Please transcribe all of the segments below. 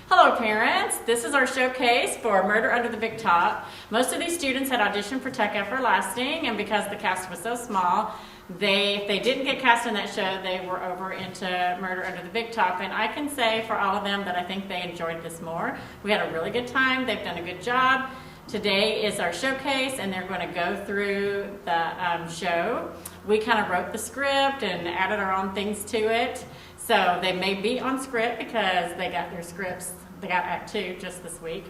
Hello parents, this is our showcase for Murder Under the Big Top. Most of these students had auditioned for Tech Everlasting, and because the cast was so small, if they didn't get cast in that show, they were over into Murder Under the Big Top. And I can say for all of them that I think they enjoyed this more. We had a really good time, they've done a good job. Today is our showcase and they're going to go through the show. We kind of wrote the script and added our own things to it. So they may be on script because they got their scripts, they got Act 2 just this week.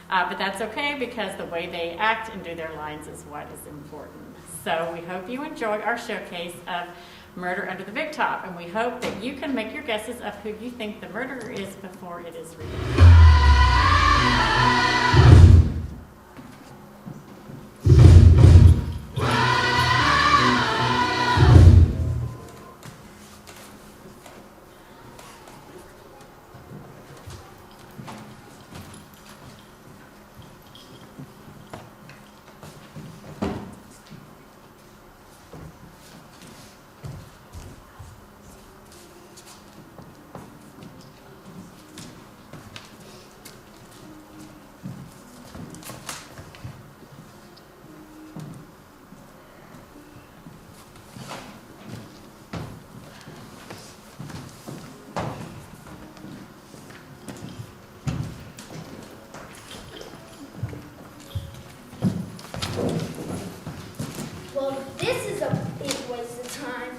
But that's okay because the way they act and do their lines is what is important. So we hope you enjoy our showcase of Murder Under the Big Top, and we hope that you can make your guesses of who you think the murderer is before it is revealed. Well, this is a big waste of time.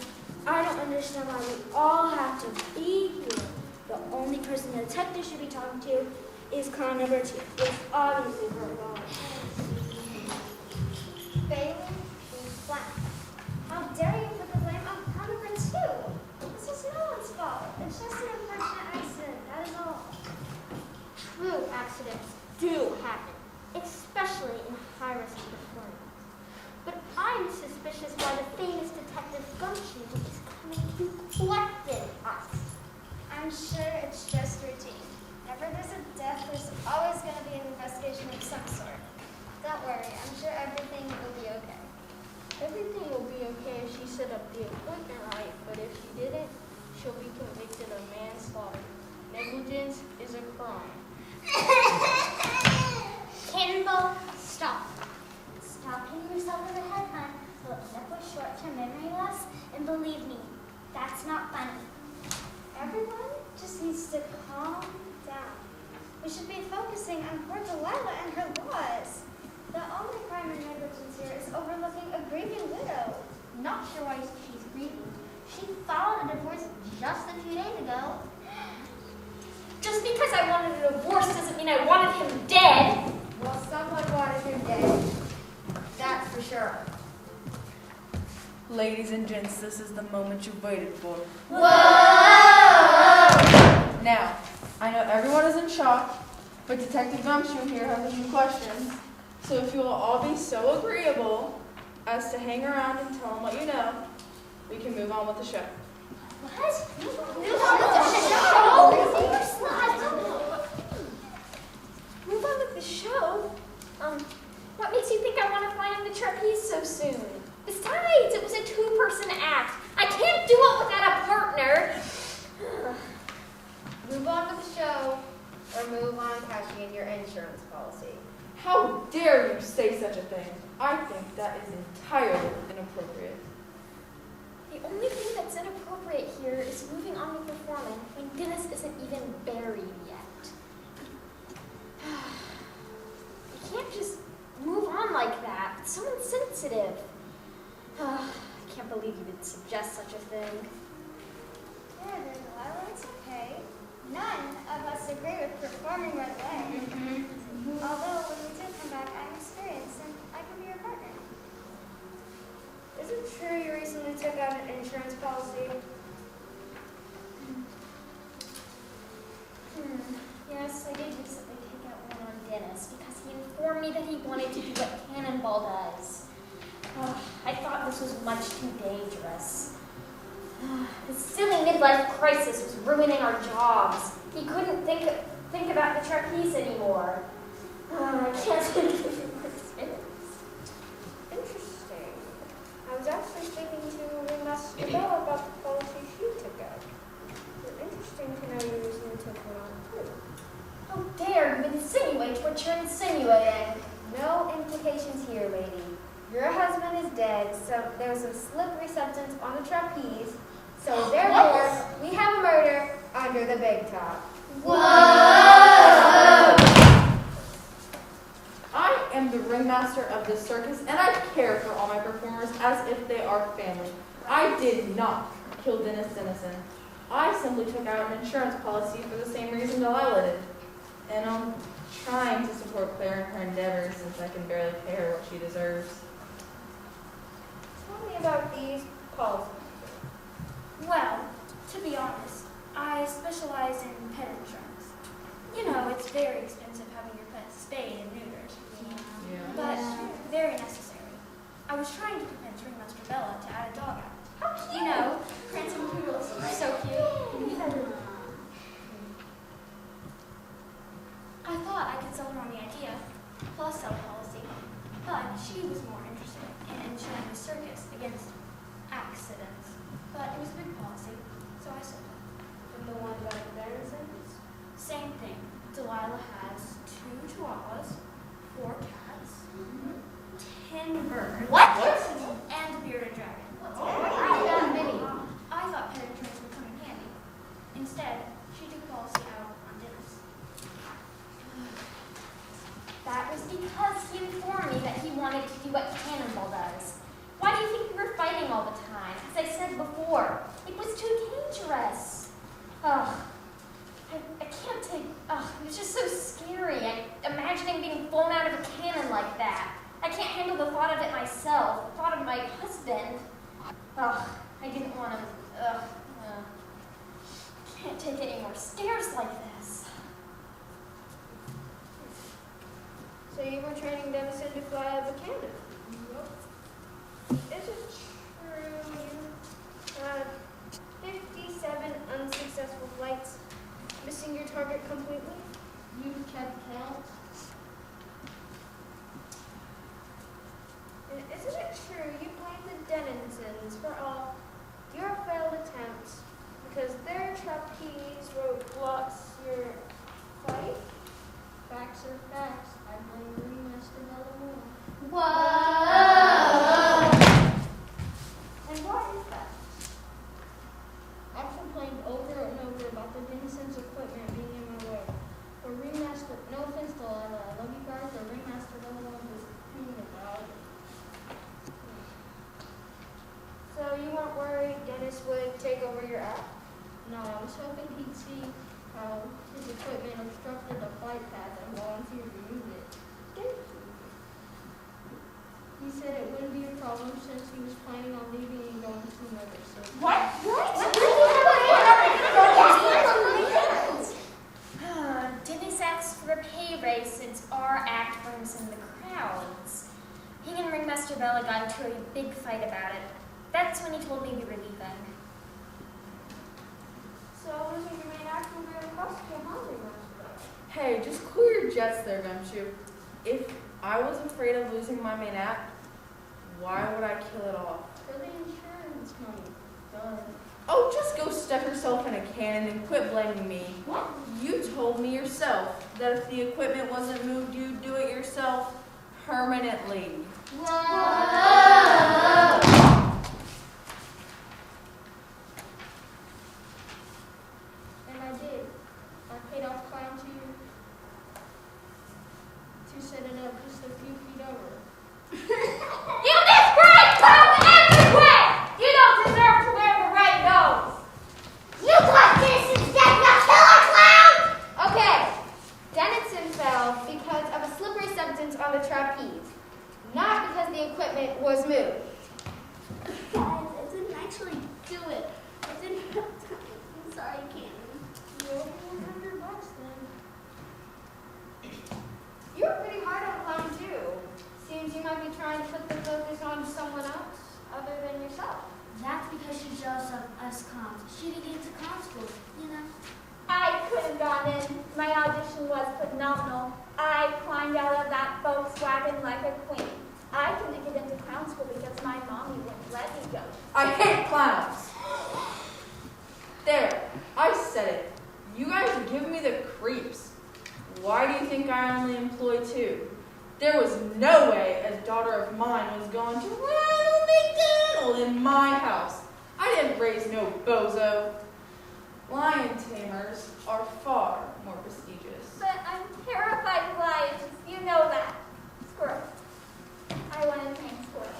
I don't understand why we all have to be here. The only person the detective should be talking to is con number 2, which obviously her God. Failing is flat. How dare you put the blame on con number 2? This is no one's fault. It's just an unfortunate accident, that is all. True accidents do happen, especially in high-risk performance. But I'm suspicious why the famous detective Gumshoe is coming to collect us. I'm sure it's just routine. Whenever there's a death, there's always going to be an investigation of some sort. Don't worry, I'm sure everything will be okay. Everything will be okay if she set up the equipment right, but if she didn't, she'll be convicted of manslaughter. Negligence is a crime. Cannonball, stop. Stop hitting yourself in the head, hon. You'll end up with short-term memory loss, and believe me, that's not funny. Everyone just needs to calm down. We should be focusing on poor Delilah and her laws. The only crime in negligence here is overlooking a grieving widow. Not sure why she's grieving. She filed a divorce just a few days ago. Just because I wanted a divorce doesn't mean I wanted him dead. Well, someone wanted him dead. That's for sure. Ladies and gents, this is the moment you've waited for. Whoa! Now, I know everyone is in shock, but Detective Gumshoe here has a few questions. So if you will all be so agreeable as to hang around and tell him what you know, we can move on with the show. What? Move on with the show? Move on with the show? What makes you think I want to fly on the trapeze so soon? Besides, it was a 2-person act. I can't do it without a partner. Move on with the show, or move on cashing in your insurance policy. How dare you say such a thing? I think that is entirely inappropriate. The only thing that's inappropriate here is moving on with performing when Dennis isn't even buried yet. You can't just move on like that. Someone's sensitive. I can't believe you would suggest such a thing. Yeah, Delilah, it's okay. None of us agree with performing right away. Although when we do come back, I'm experienced and I can be your partner. Is it true you recently took out an insurance policy? Yes, I did recently take out one on Dennis because he informed me that he wanted to do what Cannonball does. I thought this was much too dangerous. His silly midlife crisis was ruining our jobs. He couldn't think about the trapeze anymore. I can't think of it. Interesting. I was actually speaking to Ringmaster Bell about the policy she took out. It's interesting to know you recently took one on too. was there was some slippery substance on the trapeze, so therefore we have a murder under the big top. Whoa! I am the ringmaster of this circus, and I care for all my performers as if they are family. I did not kill Dennis Dennison. I simply took out an insurance policy for the same reason Delilah did. And I'm trying to support Claire in her endeavors since I can barely pay her what she deserves. Tell me about these policies. Well, to be honest, I specialize in pet insurance. You know, it's very expensive having your pet spayed and neutered. But very necessary. I was trying to convince Ringmaster Bella to add a dog out. You know, prancing poodles are so cute. I thought I could sell her on the idea, plus sell policy, but she was more interested in insuring the circus against accidents. But it was a big policy, so I sold it. And the one about Dennison's? Same thing. Delilah has 2 chihuahuas, 4 cats, 10 birds. What? And a bearded dragon. I thought pet insurance would come in handy. Instead, she took policy out on Dennis. That was because he informed me that he wanted to do what Cannonball does. Why do you think we were fighting all the time? As I said before, it was too dangerous. Ugh. I can't take, it was just so scary. Imagining being blown out of a cannon like that. I can't handle the thought of it myself, the thought of my husband. Ugh, I didn't want to, can't take any more scares like this. So you were training Dennison to fly out of a cannon? Is it true you had 57 unsuccessful flights, missing your target completely? You kept count? And isn't it true you blamed the Dennisons for all your failed attempts because their trapeze roadblocks your flight? Facts are facts. I blame Ringmaster Bella more. Whoa! And why is that? I've complained over and over about the Dennison's equipment being in my way. Or Ringmaster, no offense to Lila, I love you guys, or Ringmaster Bella was opinion about it. So you weren't worried Dennis would take over your app? No, I was hoping he'd see how his equipment obstructed the flight path and volunteer to remove it. He said it wouldn't be a problem since he was planning on leaving and going to another city. What? Dennis asked for a pay raise since our act brings in the crowds. He and Ringmaster Bella got into a big fight about it. That's when he told me we were leaving. So losing your main act will really cost you a hundred. Hey, just cool your jets there, Gumshoe. If I was afraid of losing my main act, why would I kill it off? For the insurance money. Done. Oh, just go stuff yourself in a cannon and quit blaming me. You told me yourself that if the equipment wasn't moved, you'd do it yourself permanently. Whoa! And I did. I paid off Clown to set it up just a few feet over. You disgrace Tom everywhere! You don't deserve to wear the red nose! You thought this instead of a killer clown? Okay, Dennison fell because of a slippery substance on the trapeze, not because the equipment was moved. Guys, I didn't actually do it. I didn't have time. I'm sorry, Cannon. You owe me $100 then. You were pretty hard on Clown too. Seems you might be trying to put the focus on someone else other than yourself. That's because she's jealous of us clowns. She didn't get into clown school, you know? I could have gone in. My audition was phenomenal. I climbed out of that Volkswagen like a queen. I couldn't get into clown school because my mommy wouldn't let me go. I hate clowns. There, I said it. You guys are giving me the creeps. Why do you think I only employ 2? There was no way a daughter of mine was going to, well, make castle in my house. I didn't raise no bozo. Lion tamers are far more prestigious. But I'm terrified of lions. You know that. Squirrel. I want to tame squirrel.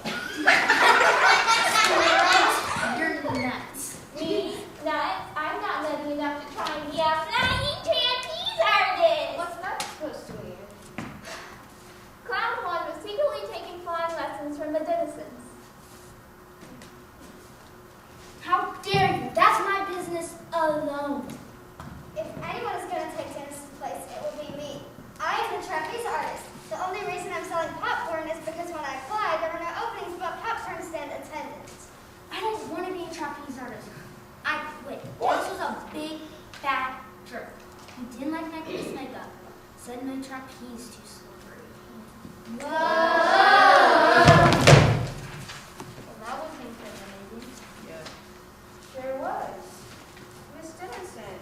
You're nuts. Me? Nuts? I'm not nutty enough to try and be a flying trapeze artist. What's that supposed to mean? Clown Juan was secretly taking flying lessons from the denizens. How dare you? That's my business alone. If anyone is going to take Dennis's place, it will be me. I am the trapeze artist. The only reason I'm selling popcorn is because when I fly, there were no openings but popcorn stand attendants. I don't want to be a trapeze artist. I quit. This was a big, fat jerk. He didn't like my face makeup. Said my trapeze too slippery. Well, that was incriminating. There was. Miss Dennison,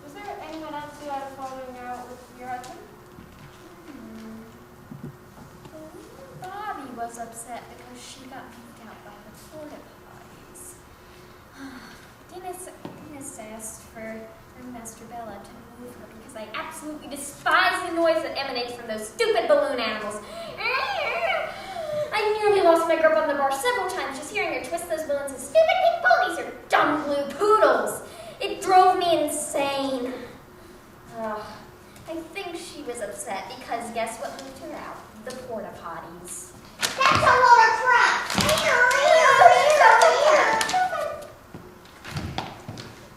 was there anyone else who had a falling out with your husband? Bobby was upset because she got kicked out by the porta potties. Dennis asked for Master Bella to move her because I absolutely despise the noise that emanates from those stupid balloon animals. I nearly lost my grip on the bar several times just hearing her twist those balloons, and stupid pink ponies are dumb blue poodles. It drove me insane. Ugh. I think she was upset because guess what moved her out? The porta potties. That's a load of crap!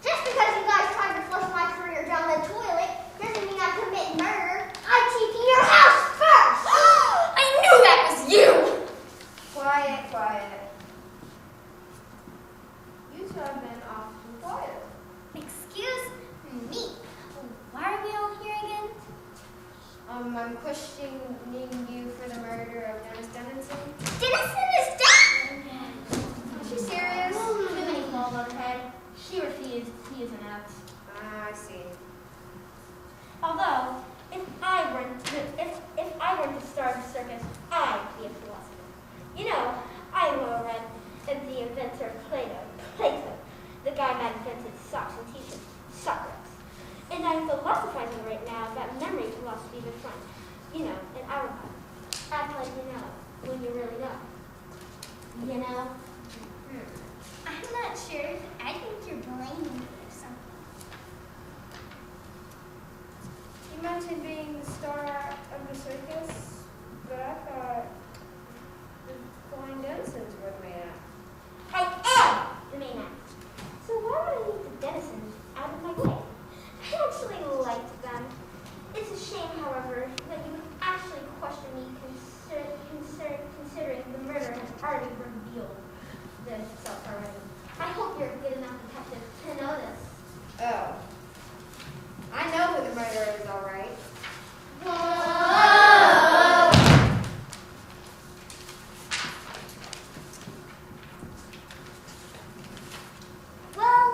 Just because you guys tried to flush my career down the toilet doesn't mean I commit murder. I TP your house first! I knew that was you! Quiet, quiet. You two have been awfully quiet. Excuse me. Why are we all here again? I'm questioning you for the murder of Dennis Dennison. Dennison is dead! Is she serious? Too many balls on her head. She refused. He is an out. Ah, I see. Although, if I were to start a circus, I'd be a philosopher. You know, I am well read as the inventor of Plato, the guy that invented socks and t-shirts, Socrates. And I'm philosophizing right now about memory philosophy with fun. You know, an hour act like you know when you really know. You know? I'm not sure. I think you're blaming me for something. You mentioned being the star of the circus, but I thought the Flying Dennisons were the main act. I am the main act. So why would I leave the Dennisons out of my way? I actually liked them. It's a shame, however, that you would actually question me considering the murder has already revealed itself already. I hope you're a good enough detective to know this. Oh. I know who the murderer is, all right. Well,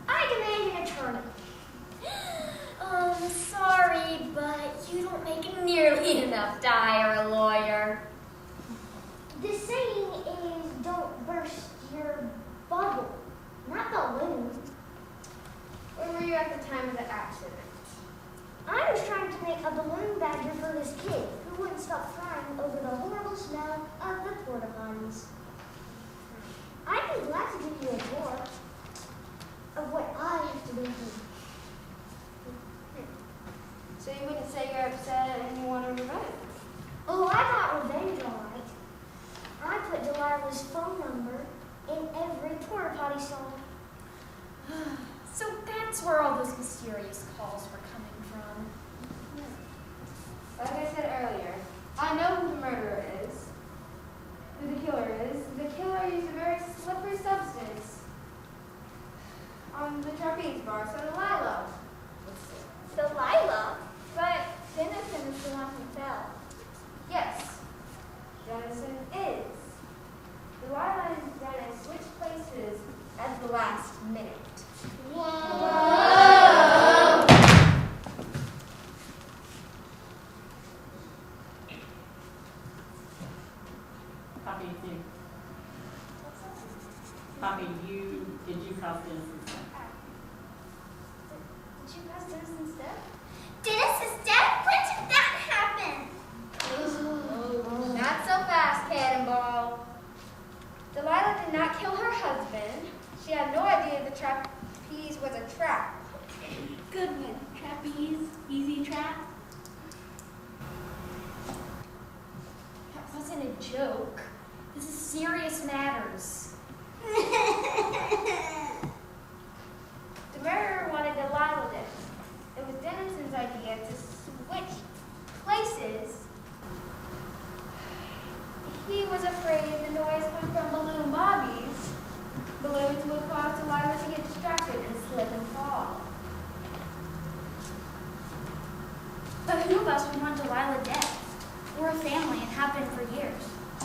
I demand an attorney. Sorry, but you don't make nearly enough to hire a lawyer. The saying is don't burst your bubble, not balloon. Where were you at the time of the accident? I was trying to make a balloon bagger for this kid who wouldn't stop crying over the horrible smell of the porta potties. I'd be glad to give you a tour of what I have to do here. So you wouldn't say you're upset and you want to revenge? Oh, I got revenge all right. I put Delilah's phone number in every porta potty song. So that's where all those mysterious calls were coming from. Like I said earlier, I know who the murderer is, who the killer is. The killer used a very slippery substance on the trapeze bar, so Delilah. Delilah? But Dennison is the one who fell. Yes, Dennison is. Delilah and Dennis switched places at the last minute. Copy you. Poppy, did you cause Dennison's death? Did you cause Dennison's death? Dennis's death? When did that happen? Not so fast, Cannonball. Delilah did not kill her husband. She had no idea the trapeze was a trap. Good one. Trapeze, easy trap. That wasn't a joke. This is serious matters. The murderer wanted Delilah dead. It was Dennison's idea to switch places. He was afraid the noise coming from Balloon Bobby's balloons would cause Delilah to get distracted and slip and fall. But who of us would want Delilah dead? We're a family and have been for years.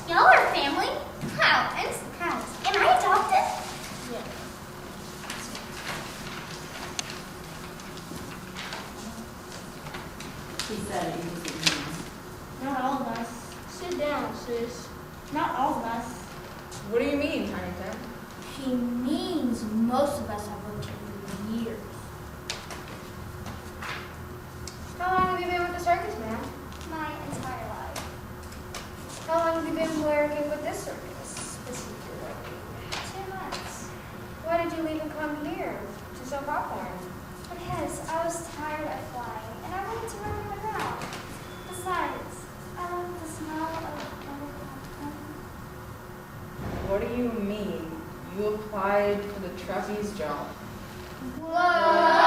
Y'all are family? How? And how? Am I adopted? Yeah. He said he was ignorant. Not all of us. Sit down, sis. Not all of us. What do you mean, Tiny Tim? She means most of us have worked here for years. How long have you been with the circus, ma'am? My entire life. How long have you been working with this circus, particularly? 2 months. Why did you leave and come here to sell popcorn? Because I was tired of flying and I wanted to run around. Besides, I love the smell of butter popcorn. What do you mean? You applied for the trapeze job. Whoa!